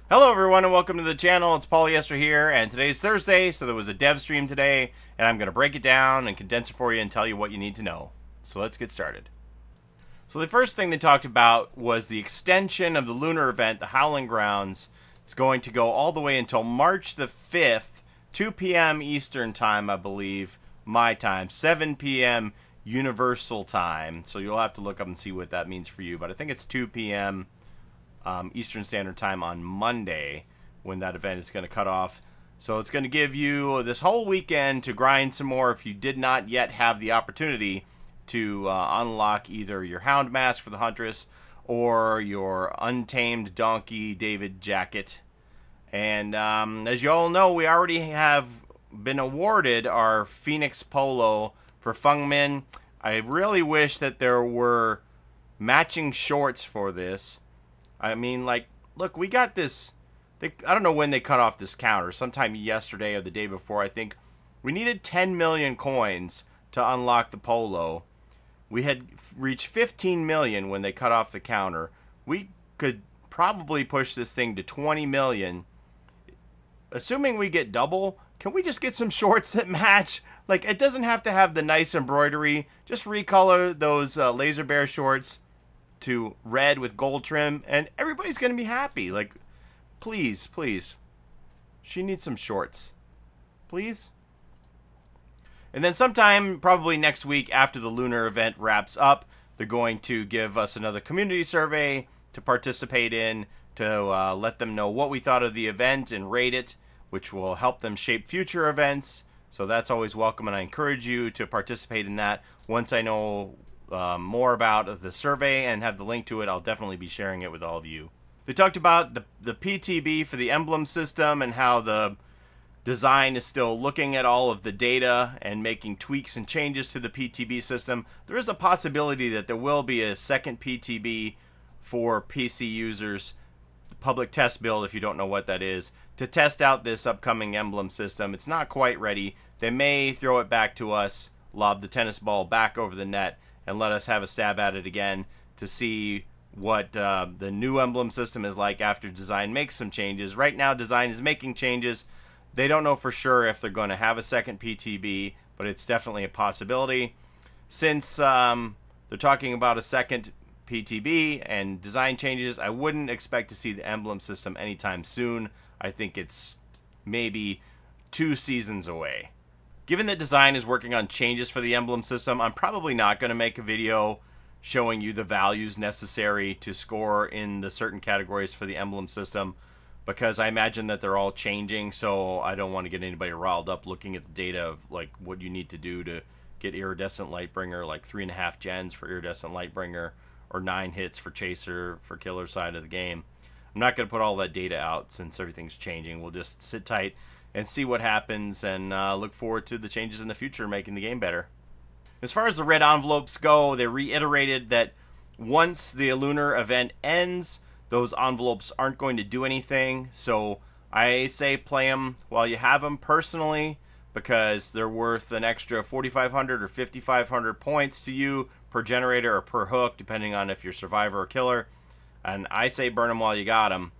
Hello everyone and welcome to the channel. It's Paulie Esther here, and today's Thursday, so there was a dev stream today, and I'm going to break it down and condense it for you and tell you what you need to know. So let's get started. So the first thing they talked about was the extension of the Lunar event, the Howling Grounds. It's going to go all the way until March the 5th, 2 p.m. Eastern Time, I believe, my time, 7 p.m. Universal Time. So you'll have to look up and see what that means for you, but I think it's 2 p.m. Eastern Standard Time on Monday when that event is going to cut off. So it's going to give you this whole weekend to grind some more if you did not yet have the opportunity to unlock either your Hound Mask for the Huntress or your Untamed Donkey David Jacket. And as you all know, we already have been awarded our Phoenix Polo for Feng Min. I really wish that there were matching shorts for this. I mean, like, look, we got this. I don't know when they cut off this counter. Sometime yesterday or the day before, I think. We needed 10 million coins to unlock the Polo. We had reached 15 million when they cut off the counter. We could probably push this thing to 20 million. Assuming we get double, can we just get some shorts that match? Like, it doesn't have to have the nice embroidery. Just recolor those Laser Bear shorts to red with gold trim, and everybody's gonna be happy. Like, please, please. She needs some shorts. Please? And then sometime, probably next week after the Lunar event wraps up, they're going to give us another community survey to participate in, to let them know what we thought of the event and rate it, which will help them shape future events. So that's always welcome, and I encourage you to participate in that. Once I know more about the survey and have the link to it, I'll definitely be sharing it with all of you. They talked about the PTB for the emblem system and how the design is still looking at all of the data and making tweaks and changes to the PTB system. There is a possibility that there will be a second PTB for PC users, the public test build if you don't know what that is, to test out this upcoming emblem system. It's not quite ready. They may throw it back to us, lob the tennis ball back over the net, and let us have a stab at it again to see what the new emblem system is like after design makes some changes. Right now, design is making changes. They don't know for sure if they're going to have a second PTB, but it's definitely a possibility. Since they're talking about a second PTB and design changes, I wouldn't expect to see the emblem system anytime soon. I think it's maybe 2 seasons away. Given that design is working on changes for the emblem system, I'm probably not going to make a video showing you the values necessary to score in the certain categories for the emblem system, because I imagine that they're all changing, so I don't want to get anybody riled up looking at the data of like what you need to do to get Iridescent Lightbringer, like 3.5 gens for Iridescent Lightbringer, or 9 hits for Chaser for killer side of the game. I'm not going to put all that data out since everything's changing. We'll just sit tight and see what happens, and look forward to the changes in the future making the game better. As far as the red envelopes go, they reiterated that once the Lunar event ends, those envelopes aren't going to do anything. So I say play them while you have them personally, because they're worth an extra 4,500 or 5,500 points to you per generator or per hook, depending on if you're survivor or killer. And I say burn them while you got them,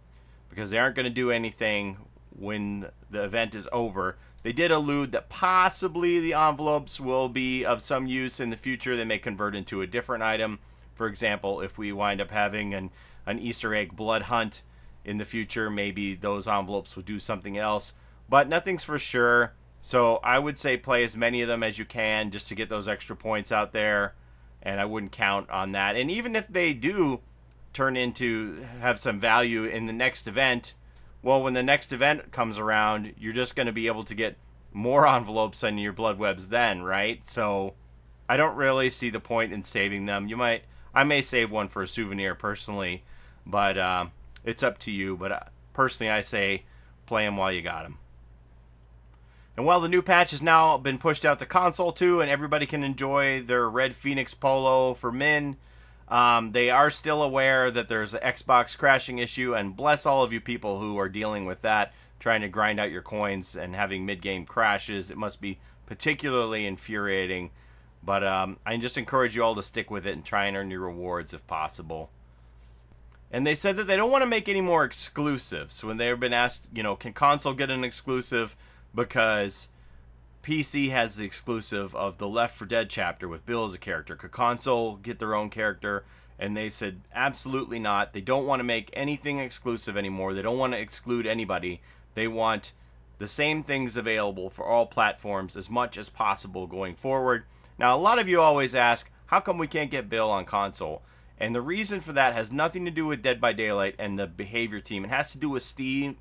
because they aren't going to do anything when the event is over. They did allude that possibly the envelopes will be of some use in the future. They may convert into a different item. For example, if we wind up having an Easter egg blood hunt in the future, maybe those envelopes will do something else. But nothing's for sure. So I would say play as many of them as you can just to get those extra points out there. And I wouldn't count on that. And even if they do turn into have some value in the next event, well, when the next event comes around, you're just going to be able to get more envelopes on your blood webs then, right? So I don't really see the point in saving them. I may save one for a souvenir personally, but it's up to you. But personally, I say play them while you got them. And while the new patch has now been pushed out to console too, and everybody can enjoy their red Phoenix Polo for Min, they are still aware that there's an Xbox crashing issue, and bless all of you people who are dealing with that, trying to grind out your coins and having mid-game crashes. It must be particularly infuriating, but I just encourage you all to stick with it and try and earn your rewards if possible. And they said that they don't want to make any more exclusives. When they've been asked, you know, can console get an exclusive, because PC has the exclusive of the Left 4 Dead chapter with Bill as a character. Could console get their own character? And they said absolutely not. They don't want to make anything exclusive anymore. They don't want to exclude anybody. They want the same things available for all platforms as much as possible going forward. Now, a lot of you always ask, how come we can't get Bill on console? And the reason for that has nothing to do with Dead by Daylight and the behavior team. It has to do with Steam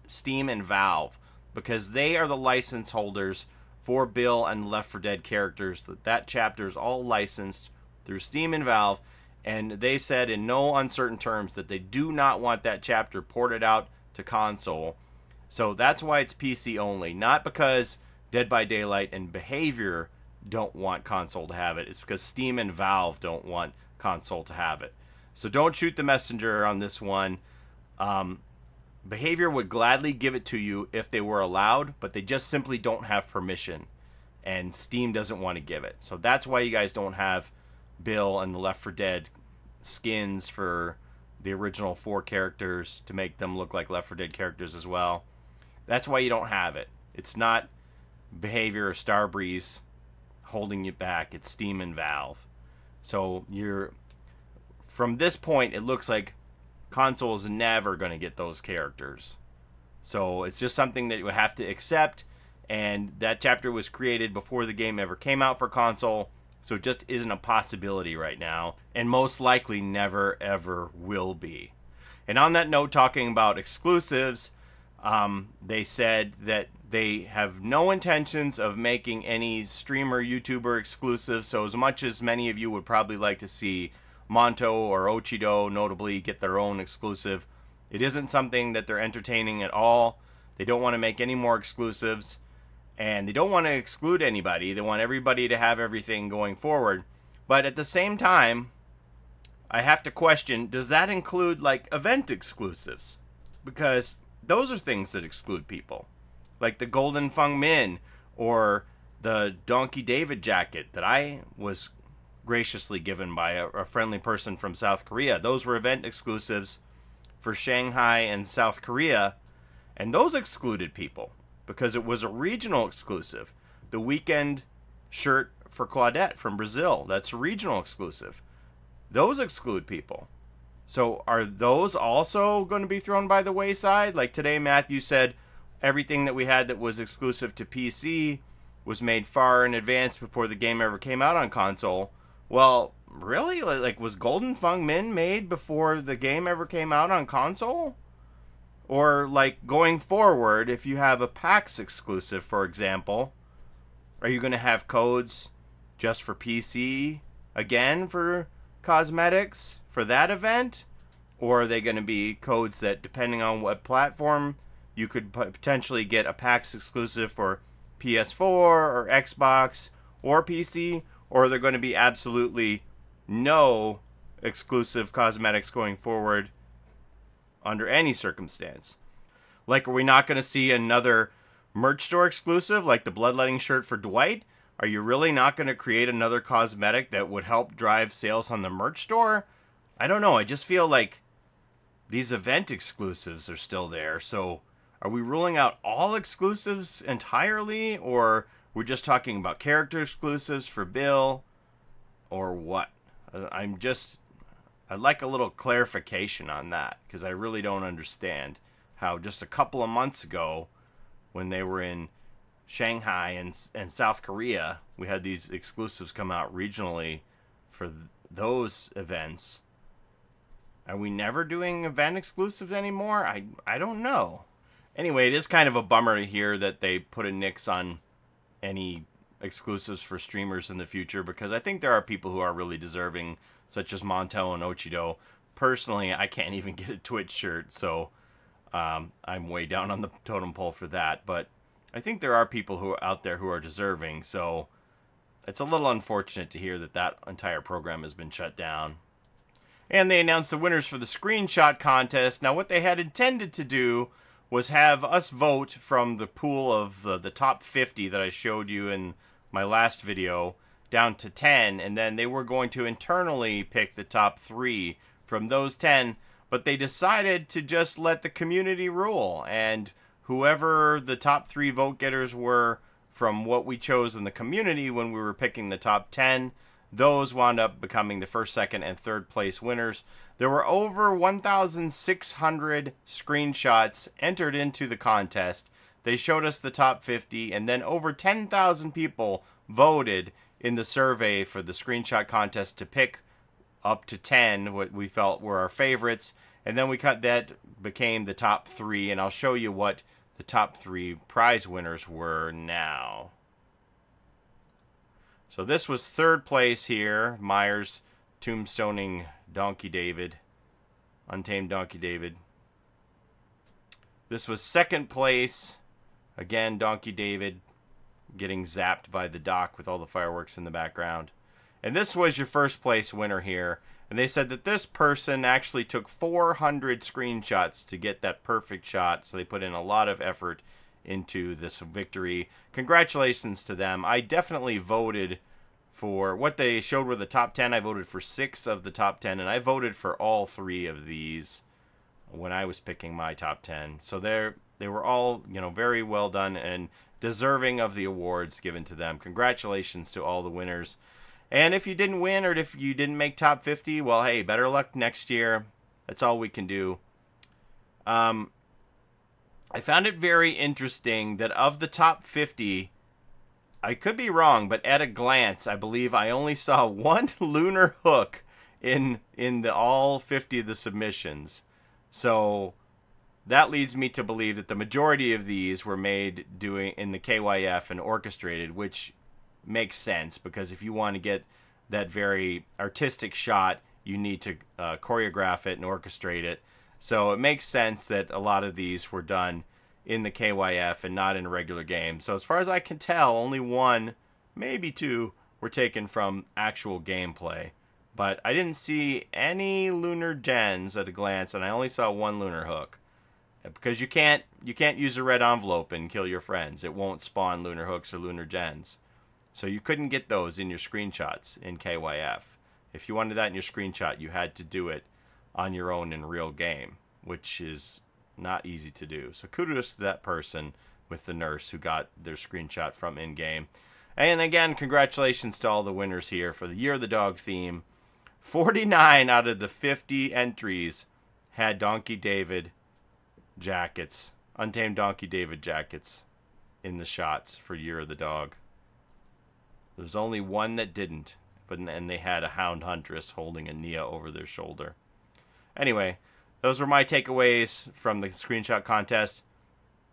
and Valve, because they are the license holders for Bill and Left 4 Dead characters. That chapter is all licensed through Steam and Valve, and they said in no uncertain terms that they do not want that chapter ported out to console. So that's why it's PC only, not because Dead by Daylight and behavior don't want console to have it. It's because Steam and Valve don't want console to have it. So don't shoot the messenger on this one. Behavior would gladly give it to you if they were allowed, but they just simply don't have permission. And Steam doesn't want to give it. So that's why you guys don't have Bill and the Left 4 Dead skins for the original 4 characters to make them look like Left 4 Dead characters as well. That's why you don't have it. It's not Behavior or Starbreeze holding you back. It's Steam and Valve. So from this point, it looks like console is never going to get those characters. So it's just something that you have to accept, and that chapter was created before the game ever came out for console, so it just isn't a possibility right now, and most likely never ever will be. And on that note, talking about exclusives, they said that they have no intentions of making any streamer YouTuber exclusive. So as much as many of you would probably like to see Monto or Ochido notably get their own exclusive, it isn't something that they're entertaining at all. They don't want to make any more exclusives, and they don't want to exclude anybody. They want everybody to have everything going forward. But at the same time, I have to question, does that include like event exclusives? Because those are things that exclude people, like the Golden Fung Min or the Donkey David jacket that I was graciously given by a friendly person from South Korea. Those were event exclusives for Shanghai and South Korea, and those excluded people because it was a regional exclusive. The weekend shirt for Claudette from Brazil, that's a regional exclusive. Those exclude people. So are those also going to be thrown by the wayside? Like today, Mathieu said everything that we had that was exclusive to PC was made far in advance before the game ever came out on console. Well, really? Like, was Golden Fung Min made before the game ever came out on console? Or, like, going forward, if you have a PAX exclusive, for example, are you going to have codes just for PC again for cosmetics for that event? Or are they going to be codes that, depending on what platform, you could potentially get a PAX exclusive for PS4 or Xbox or PC? Or are there going to be absolutely no exclusive cosmetics going forward under any circumstance? Like, are we not going to see another merch store exclusive like the Bloodletting shirt for Dwight? Are you really not going to create another cosmetic that would help drive sales on the merch store? I don't know. I just feel like these event exclusives are still there. So are we ruling out all exclusives entirely? Or we're just talking about character exclusives for Bill? Or what? I'd like a little clarification on that, because I really don't understand how just a couple of months ago, when they were in Shanghai and South Korea, we had these exclusives come out regionally for those events. Are we never doing event exclusives anymore? I don't know. Anyway, it is kind of a bummer to hear that they put a nix on any exclusives for streamers in the future, because I think there are people who are really deserving, such as Monto and Ochido. Personally, I can't even get a Twitch shirt, so I'm way down on the totem pole for that. But I think there are people who are out there who are deserving, so it's a little unfortunate to hear that that entire program has been shut down. And they announced the winners for the screenshot contest. Now, what they had intended to do was have us vote from the pool of the top 50 that I showed you in my last video down to 10, and then they were going to internally pick the top 3 from those 10. but they decided to just let the community rule. And whoever the top 3 vote getters were from what we chose in the community when we were picking the top 10, those wound up becoming the first, second, and third place winners. There were over 1,600 screenshots entered into the contest. They showed us the top 50, and then over 10,000 people voted in the survey for the screenshot contest to pick up to 10 what we felt were our favorites, and then that became the top 3, and I'll show you what the top 3 prize winners were now. So this was third place here, Myers tombstoning Donkey David, Untamed Donkey David. This was second place, again Donkey David getting zapped by the dock with all the fireworks in the background. And this was your first place winner here. And they said that this person actually took 400 screenshots to get that perfect shot. So they put in a lot of effort into this victory. Congratulations to them. I definitely voted for what they showed were the top 10. I voted for 6 of the top 10. And I voted for all 3 of these when I was picking my top 10. So they were all, you know, very well done and deserving of the awards given to them. Congratulations to all the winners. And if you didn't win or if you didn't make top 50, well, hey, better luck next year. That's all we can do. I found it very interesting that of the top 50, I could be wrong, but at a glance, I believe I only saw 1 lunar hook in all 50 of the submissions. So that leads me to believe that the majority of these were made in the KYF and orchestrated, which makes sense because if you want to get that very artistic shot, you need to choreograph it and orchestrate it. So it makes sense that a lot of these were done in the KYF and not in a regular game. So as far as I can tell, only 1, maybe 2 were taken from actual gameplay. But I didn't see any lunar gens at a glance, and I only saw 1 lunar hook. Because you can't use a red envelope and kill your friends. It won't spawn lunar hooks or lunar gens. So you couldn't get those in your screenshots in KYF. If you wanted that in your screenshot, you had to do it on your own in real game, which is not easy to do. So kudos to that person with the nurse who got their screenshot from in-game. And again, congratulations to all the winners here for the Year of the Dog theme. 49 out of the 50 entries had Donkey David jackets, Untamed Donkey David jackets in the shots for Year of the Dog. There's only 1 that didn't, and they had a Hound Huntress holding a Nia over their shoulder. Anyway, those were my takeaways from the screenshot contest.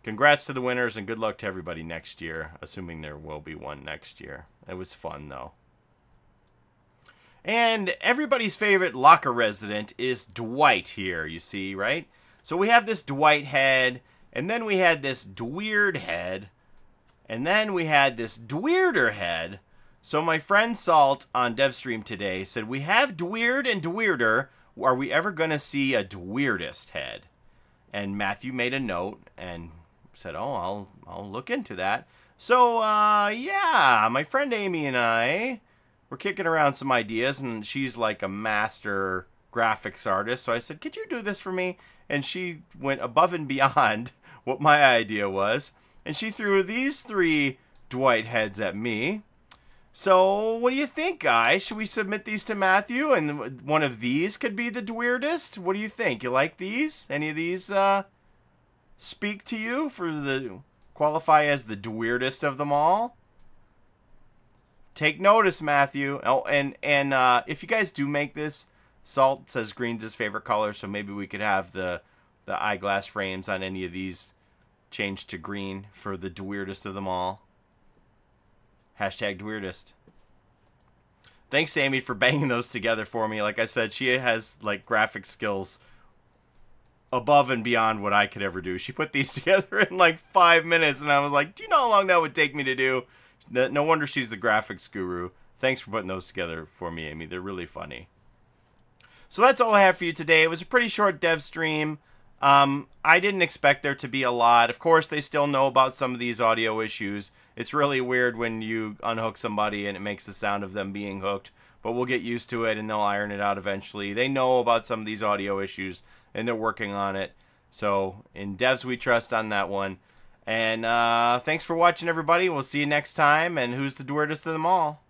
Congrats to the winners and good luck to everybody next year, assuming there will be one next year. It was fun, though. And everybody's favorite locker resident is Dwight here, you see, right? So we have this Dwight head, and then we had this Dweard head, and then we had this Dwearder head. So my friend Salt on DevStream today said, we have Dweard and Dwearder. Are we ever going to see a Dweardest head? And Mathieu made a note and said, oh, I'll look into that. So, yeah, my friend Amy and I were kicking around some ideas, and she's like a master graphics artist. So I said, could you do this for me? And she went above and beyond what my idea was. And she threw these 3 Dwight heads at me. So, what do you think, guys? Should we submit these to Mathieu? And one of these could be the Dweardest? What do you think? You like these? Any of these speak to you qualify as the Dweardest of them all? Take notice, Mathieu. Oh, and if you guys do make this, Salt says green's his favorite color, so maybe we could have the eyeglass frames on any of these changed to green for the Dweardest of them all. Hashtag Dweardest. Thanks, Amy, for banging those together for me. Like I said, she has like graphic skills above and beyond what I could ever do. She put these together in like 5 minutes, and I was like, do you know how long that would take me to do? No wonder she's the graphics guru. Thanks for putting those together for me, Amy. They're really funny. So that's all I have for you today. It was a pretty short dev stream. I didn't expect there to be a lot. Of course, they still know about some of these audio issues. It's really weird when you unhook somebody and it makes the sound of them being hooked. But we'll get used to it and they'll iron it out eventually. They know about some of these audio issues. and they're working on it. So in devs we trust on that one. And thanks for watching, everybody. We'll see you next time. And who's the Dweardest of them all?